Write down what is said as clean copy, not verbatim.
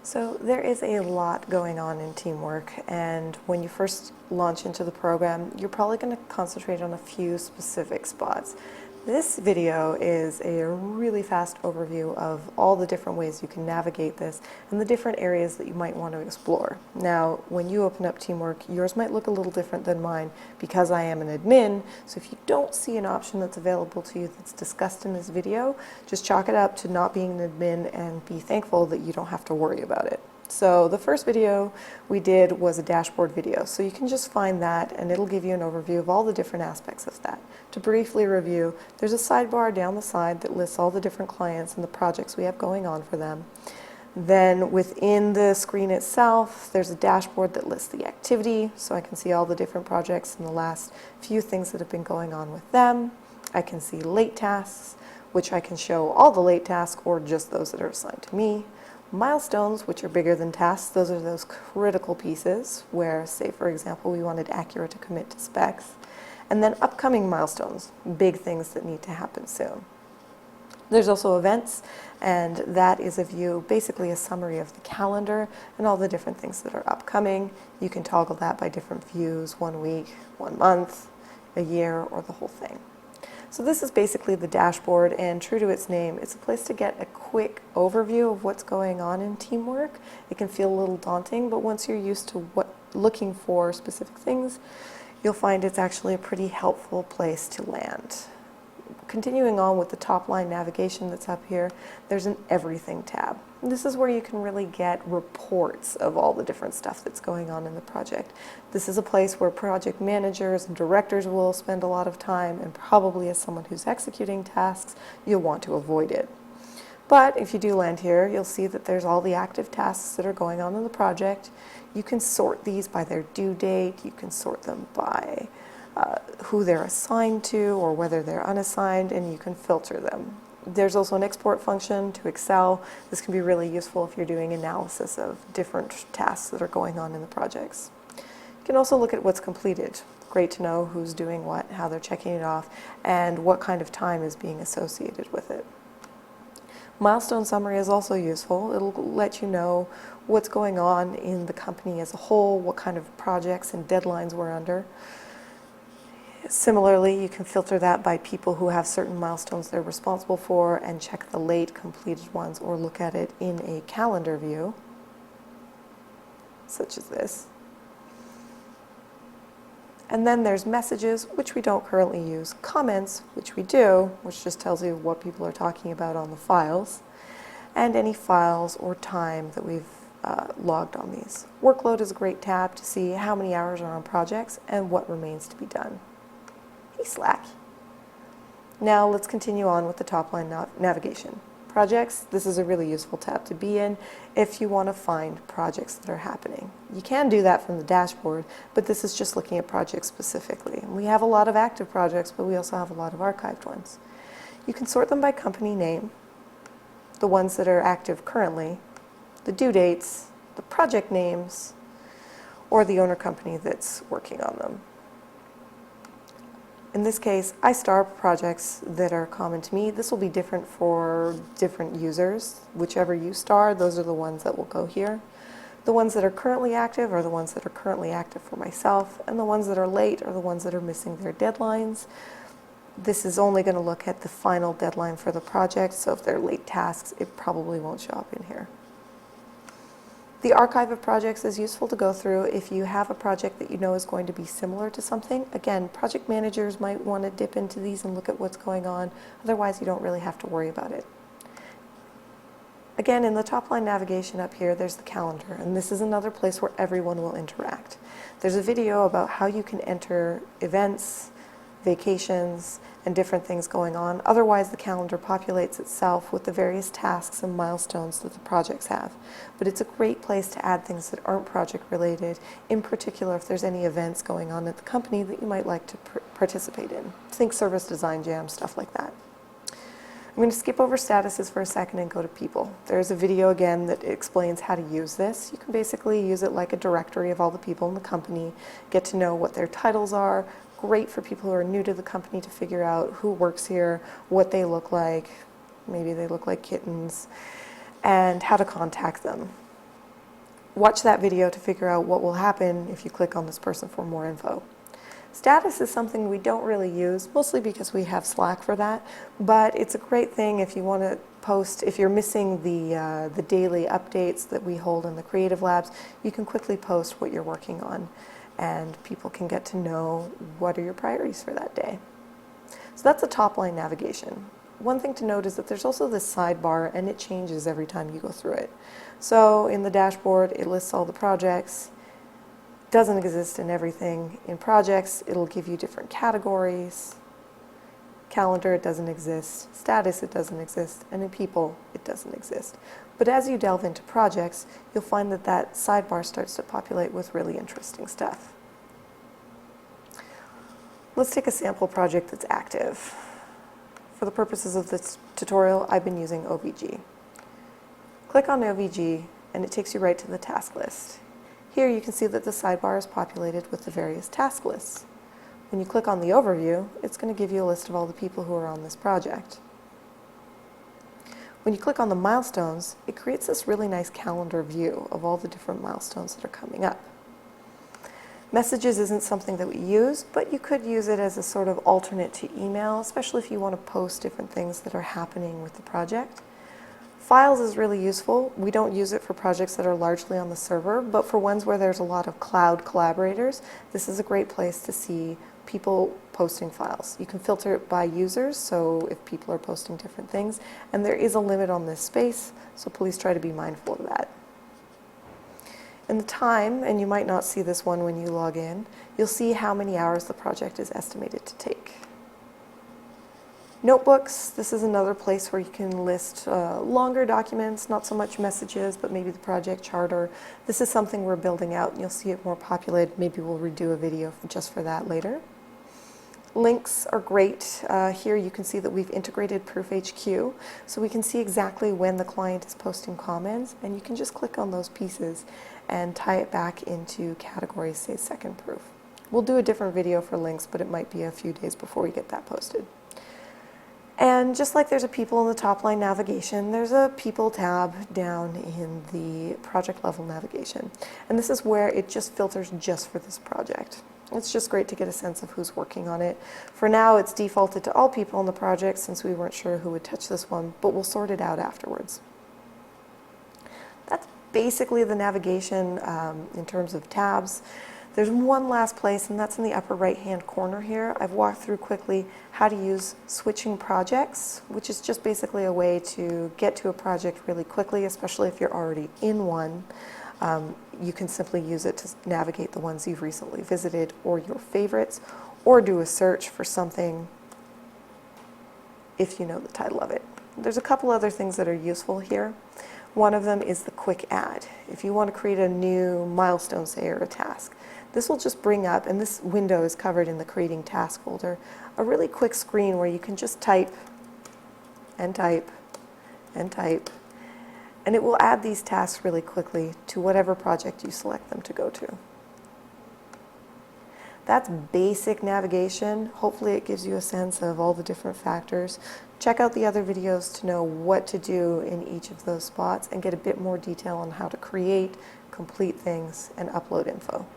So there is a lot going on in teamwork, and when you first launch into the program, you're probably going to concentrate on a few specific spots. This video is a really fast overview of all the different ways you can navigate this and the different areas that you might want to explore. Now, when you open up Teamwork, yours might look a little different than mine because I am an admin, so if you don't see an option that's available to you that's discussed in this video, just chalk it up to not being an admin and be thankful that you don't have to worry about it. So the first video we did was a dashboard video, so you can just find that and it'll give you an overview of all the different aspects of that. To briefly review, there's a sidebar down the side that lists all the different clients and the projects we have going on for them. Then within the screen itself, there's a dashboard that lists the activity, so I can see all the different projects and the last few things that have been going on with them. I can see late tasks, which I can show all the late tasks or just those that are assigned to me. Milestones, which are bigger than tasks, those are those critical pieces where, say for example, we wanted Acura to commit to specs. And then upcoming milestones, big things that need to happen soon. There's also events, and that is a view, basically a summary of the calendar and all the different things that are upcoming. You can toggle that by different views, 1 week, 1 month, a year, or the whole thing. So this is basically the dashboard, and true to its name, it's a place to get a quick overview of what's going on in teamwork. It can feel a little daunting, but once you're used to looking for specific things, you'll find it's actually a pretty helpful place to land. Continuing on with the top line navigation that's up here, there's an Everything tab. This is where you can really get reports of all the different stuff that's going on in the project. This is a place where project managers and directors will spend a lot of time, and probably as someone who's executing tasks, you'll want to avoid it. But if you do land here, you'll see that there's all the active tasks that are going on in the project. You can sort these by their due date, you can sort them by who they're assigned to or whether they're unassigned, and you can filter them. There's also an export function to Excel. This can be really useful if you're doing analysis of different tasks that are going on in the projects. You can also look at what's completed. Great to know who's doing what, how they're checking it off, and what kind of time is being associated with it. Milestone summary is also useful. It'll let you know what's going on in the company as a whole, what kind of projects and deadlines we're under. Similarly, you can filter that by people who have certain milestones they're responsible for and check the late completed ones, or look at it in a calendar view, such as this. And then there's messages, which we don't currently use, comments, which we do, which just tells you what people are talking about on the files, and any files or time that we've logged on these. Workload is a great tab to see how many hours are on projects and what remains to be done. Hey, Slack. Now let's continue on with the top line navigation. Projects, this is a really useful tab to be in if you want to find projects that are happening. You can do that from the dashboard, but this is just looking at projects specifically. And we have a lot of active projects, but we also have a lot of archived ones. You can sort them by company name, the ones that are active currently, the due dates, the project names, or the owner company that's working on them. In this case, I star projects that are common to me. This will be different for different users. Whichever you star, those are the ones that will go here. The ones that are currently active are the ones that are currently active for myself, and the ones that are late are the ones that are missing their deadlines. This is only going to look at the final deadline for the project, so if they're late tasks, it probably won't show up in here. The archive of projects is useful to go through if you have a project that you know is going to be similar to something. Again, project managers might want to dip into these and look at what's going on. Otherwise, you don't really have to worry about it. Again, in the top line navigation up here, there's the calendar, and this is another place where everyone will interact. There's a video about how you can enter events, vacations, and different things going on. Otherwise, the calendar populates itself with the various tasks and milestones that the projects have. But it's a great place to add things that aren't project related, in particular if there's any events going on at the company that you might like to participate in. Think service design jam, stuff like that. I'm going to skip over statuses for a second and go to people. There's a video again that explains how to use this. You can basically use it like a directory of all the people in the company, get to know what their titles are. Great for people who are new to the company to figure out who works here, what they look like, maybe they look like kittens, and how to contact them. Watch that video to figure out what will happen if you click on this person for more info. Status is something we don't really use, mostly because we have Slack for that, but it's a great thing if you want to post, if you're missing the daily updates that we hold in the Creative Labs, you can quickly post what you're working on, and people can get to know what are your priorities for that day. So that's the top line navigation. One thing to note is that there's also this sidebar, and it changes every time you go through it. So in the dashboard, it lists all the projects. Doesn't exist in everything. In projects, it'll give you different categories. Calendar, it doesn't exist. Status, it doesn't exist. And in people, it doesn't exist. But as you delve into projects, you'll find that that sidebar starts to populate with really interesting stuff. Let's take a sample project that's active. For the purposes of this tutorial, I've been using OVG. Click on OVG, and it takes you right to the task list. Here you can see that the sidebar is populated with the various task lists. When you click on the overview, it's going to give you a list of all the people who are on this project. When you click on the milestones, it creates this really nice calendar view of all the different milestones that are coming up. Messages isn't something that we use, but you could use it as a sort of alternate to email, especially if you want to post different things that are happening with the project. Files is really useful. We don't use it for projects that are largely on the server, but for ones where there's a lot of cloud collaborators, this is a great place to see people posting files. You can filter it by users, so if people are posting different things, and there is a limit on this space, so please try to be mindful of that. In the time, and you might not see this one when you log in, you'll see how many hours the project is estimated to take. Notebooks, this is another place where you can list longer documents, not so much messages, but maybe the project charter. This is something we're building out, and you'll see it more populated. Maybe we'll redo a video just for that later. Links are great. Here you can see that we've integrated ProofHQ, so we can see exactly when the client is posting comments, and you can just click on those pieces and tie it back into categories, say second proof. We'll do a different video for links, but it might be a few days before we get that posted. And just like there's a people in the top line navigation, there's a people tab down in the project level navigation. And this is where it just filters just for this project. It's just great to get a sense of who's working on it. For now, it's defaulted to all people in the project since we weren't sure who would touch this one, but we'll sort it out afterwards. That's basically the navigation in terms of tabs. There's one last place, and that's in the upper right-hand corner here. I've walked through quickly how to use switching projects, which is just basically a way to get to a project really quickly, especially if you're already in one. You can simply use it to navigate the ones you've recently visited or your favorites, or do a search for something if you know the title of it. There's a couple other things that are useful here. One of them is the quick add. If you want to create a new milestone, say, or a task, this will just bring up, and this window is covered in the creating task folder, a really quick screen where you can just type and type and type, and it will add these tasks really quickly to whatever project you select them to go to. That's basic navigation. Hopefully it gives you a sense of all the different factors. Check out the other videos to know what to do in each of those spots and get a bit more detail on how to create, complete things, and upload info.